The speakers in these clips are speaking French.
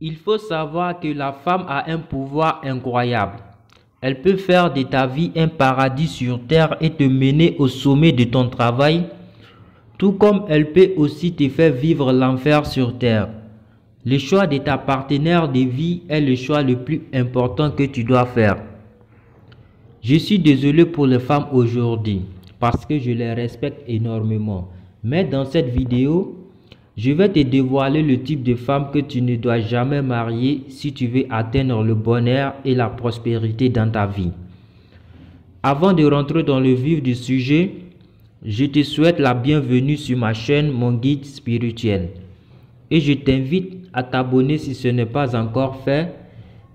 Il faut savoir que la femme a un pouvoir incroyable. Elle peut faire de ta vie un paradis sur terre et te mener au sommet de ton travail, tout comme elle peut aussi te faire vivre l'enfer sur terre. Le choix de ta partenaire de vie est le choix le plus important que tu dois faire. Je suis désolé pour les femmes aujourd'hui parce que je les respecte énormément. Mais dans cette vidéo, je vais te dévoiler le type de femme que tu ne dois jamais marier si tu veux atteindre le bonheur et la prospérité dans ta vie. Avant de rentrer dans le vif du sujet, je te souhaite la bienvenue sur ma chaîne Mon Guide Spirituel. Et je t'invite à t'abonner si ce n'est pas encore fait,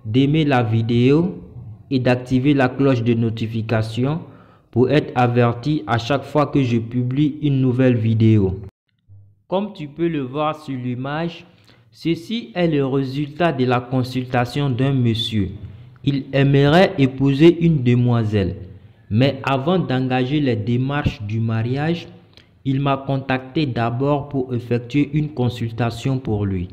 d'aimer la vidéo et d'activer la cloche de notification pour être averti à chaque fois que je publie une nouvelle vidéo. Comme tu peux le voir sur l'image, ceci est le résultat de la consultation d'un monsieur. Il aimerait épouser une demoiselle. Mais avant d'engager les démarches du mariage, il m'a contacté d'abord pour effectuer une consultation pour lui.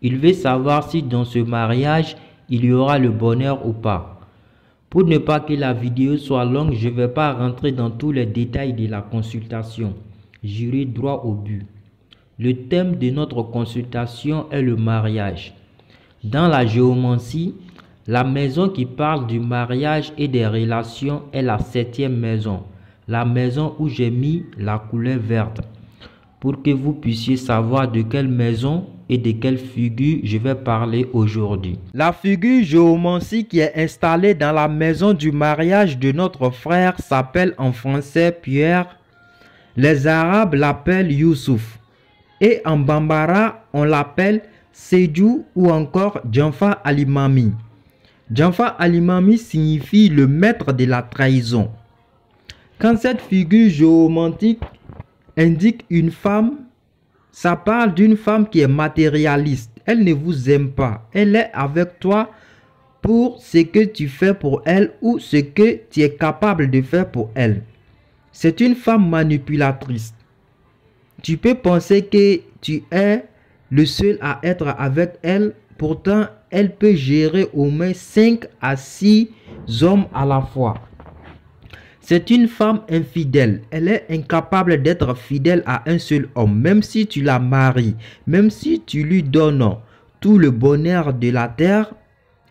Il veut savoir si dans ce mariage, il y aura le bonheur ou pas. Pour ne pas que la vidéo soit longue, je ne vais pas rentrer dans tous les détails de la consultation. J'irai droit au but. Le thème de notre consultation est le mariage. Dans la géomancie, la maison qui parle du mariage et des relations est la 7e maison, la maison où j'ai mis la couleur verte, pour que vous puissiez savoir de quelle maison et de quelle figure je vais parler aujourd'hui. La figure géomancie qui est installée dans la maison du mariage de notre frère s'appelle en français Pierre. Les Arabes l'appellent Youssouf. Et en Bambara, on l'appelle Seydou ou encore Djanfa Alimami. Djanfa Alimami signifie le maître de la trahison. Quand cette figure géomantique indique une femme, ça parle d'une femme qui est matérialiste. Elle ne vous aime pas. Elle est avec toi pour ce que tu fais pour elle ou ce que tu es capable de faire pour elle. C'est une femme manipulatrice. Tu peux penser que tu es le seul à être avec elle. Pourtant, elle peut gérer au moins 5 à 6 hommes à la fois. C'est une femme infidèle. Elle est incapable d'être fidèle à un seul homme. Même si tu la maries, même si tu lui donnes tout le bonheur de la terre,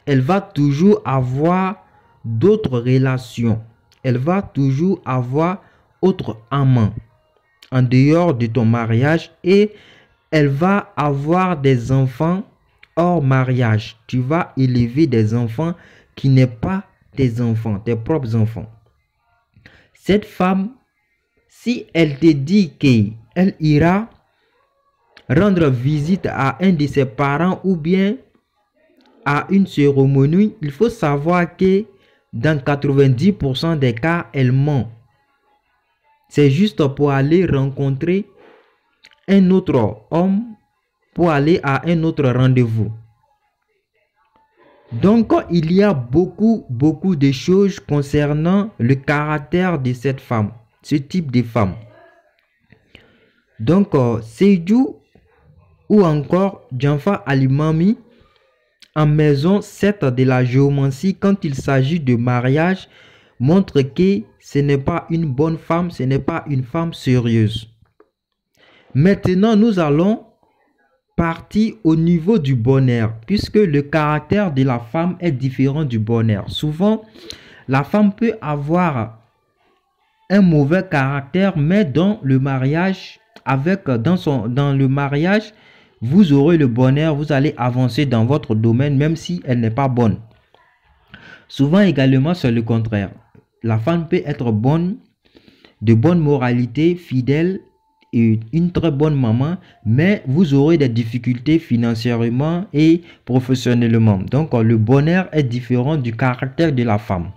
elle va toujours avoir d'autres relations. Elle va toujours avoir autre amant en dehors de ton mariage et elle va avoir des enfants hors mariage. Tu vas élever des enfants qui n'est pas tes enfants, tes propres enfants. Cette femme, si elle te dit qu'elle ira rendre visite à un de ses parents ou bien à une cérémonie, il faut savoir que dans 90% des cas, elle ment. C'est juste pour aller rencontrer un autre homme, pour aller à un autre rendez-vous. Donc, il y a beaucoup de choses concernant le caractère de cette femme, ce type de femme. Donc, Seydou ou encore Djanfa Alimami, en maison 7 de la géomancie, quand il s'agit de mariage, montre que ce n'est pas une bonne femme, ce n'est pas une femme sérieuse. Maintenant, nous allons partir au niveau du bonheur, puisque le caractère de la femme est différent du bonheur. Souvent, la femme peut avoir un mauvais caractère, mais dans le mariage, dans le mariage, vous aurez le bonheur, vous allez avancer dans votre domaine, même si elle n'est pas bonne. Souvent également, c'est le contraire. La femme peut être bonne, de bonne moralité, fidèle et une très bonne maman, mais vous aurez des difficultés financièrement et professionnellement. Donc, le bonheur est différent du caractère de la femme.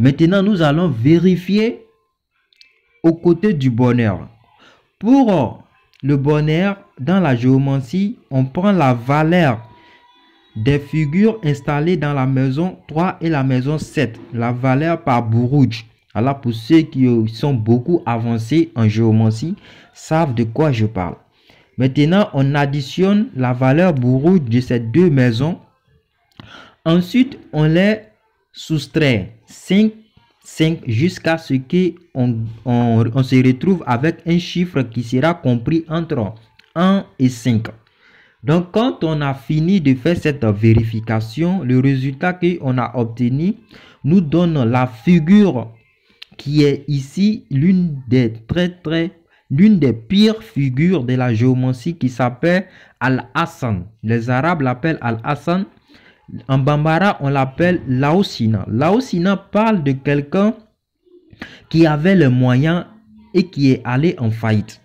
Maintenant, nous allons vérifier aux côtés du bonheur. Pour le bonheur, dans la géomancie, on prend la valeur des figures installées dans la maison 3 et la maison 7, la valeur par Bourouj. Alors pour ceux qui sont beaucoup avancés en géomancie, savent de quoi je parle. Maintenant, on additionne la valeur brute de ces deux maisons. Ensuite, on les soustrait 5 jusqu'à ce qu'on se retrouve avec un chiffre qui sera compris entre 1 et 5. Donc, quand on a fini de faire cette vérification, le résultat qu'on a obtenu nous donne la figure qui est ici l'une des pires figures de la géomancie qui s'appelle Al-Hassan. Les Arabes l'appellent Al-Hassan. En Bambara, on l'appelle Laosina. Laosina parle de quelqu'un qui avait les moyens et qui est allé en faillite.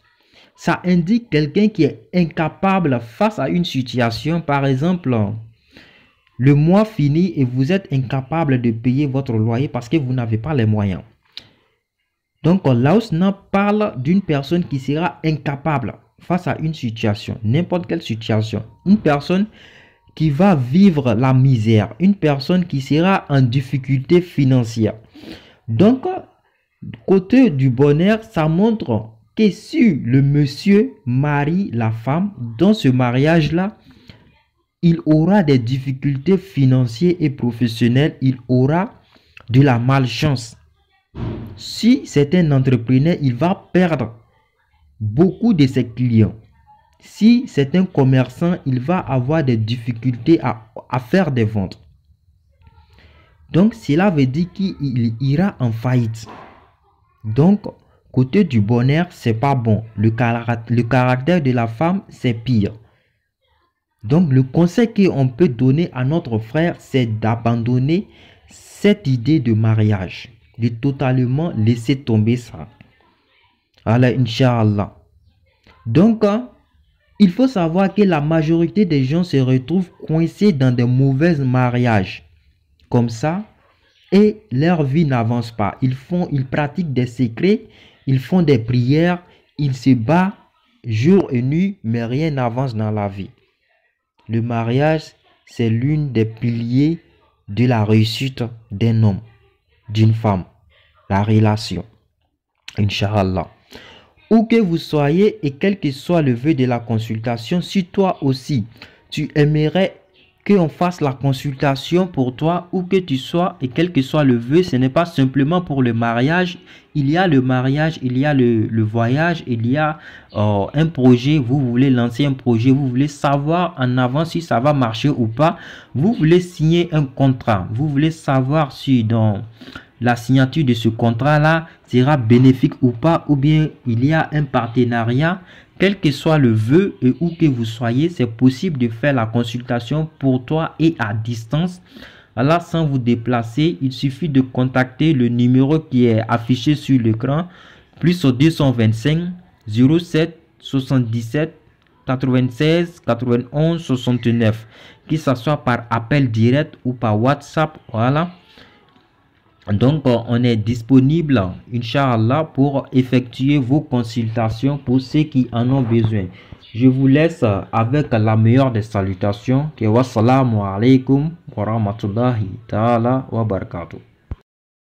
Ça indique quelqu'un qui est incapable face à une situation. Par exemple, le mois finit et vous êtes incapable de payer votre loyer parce que vous n'avez pas les moyens. Donc, Laosina parle d'une personne qui sera incapable face à une situation, n'importe quelle situation. Une personne qui va vivre la misère, une personne qui sera en difficulté financière. Donc, côté du bonheur, ça montre que si le monsieur marie la femme, dans ce mariage-là, il aura des difficultés financières et professionnelles, il aura de la malchance. Si c'est un entrepreneur, il va perdre beaucoup de ses clients. Si c'est un commerçant, il va avoir des difficultés à faire des ventes. Donc, cela veut dire qu'il ira en faillite. Donc, côté du bonheur, c'est pas bon. Le caractère de la femme, c'est pire. Donc, le conseil qu'on peut donner à notre frère, c'est d'abandonner cette idée de mariage. De totalement laisser tomber ça. Allah, Inch'Allah. Donc, il faut savoir que la majorité des gens se retrouvent coincés dans de mauvais mariages. Comme ça, et leur vie n'avance pas. Ils pratiquent des secrets, ils font des prières, ils se battent jour et nuit, mais rien n'avance dans la vie. Le mariage, c'est l'une des piliers de la réussite d'un homme, d'une femme. La relation. Inch'Allah. Où que vous soyez et quel que soit le vœu de la consultation, si toi aussi, tu aimerais qu'on fasse la consultation pour toi, où que tu sois et quel que soit le vœu, ce n'est pas simplement pour le mariage. Il y a le mariage, il y a le voyage, il y a un projet, vous voulez lancer un projet, vous voulez savoir en avance si ça va marcher ou pas. Vous voulez signer un contrat, vous voulez savoir si dans la signature de ce contrat-là sera bénéfique ou pas, ou bien il y a un partenariat. Quel que soit le vœu et où que vous soyez, c'est possible de faire la consultation pour toi et à distance. Alors, sans vous déplacer, il suffit de contacter le numéro qui est affiché sur l'écran, plus au 225 07 77 96 91 69, que ce soit par appel direct ou par WhatsApp. Voilà. Donc, on est disponible, Inch'Allah, pour effectuer vos consultations pour ceux qui en ont besoin. Je vous laisse avec la meilleure des salutations. Wassalamu alaikum wa rahmatullahi ta'ala wa barakatuh.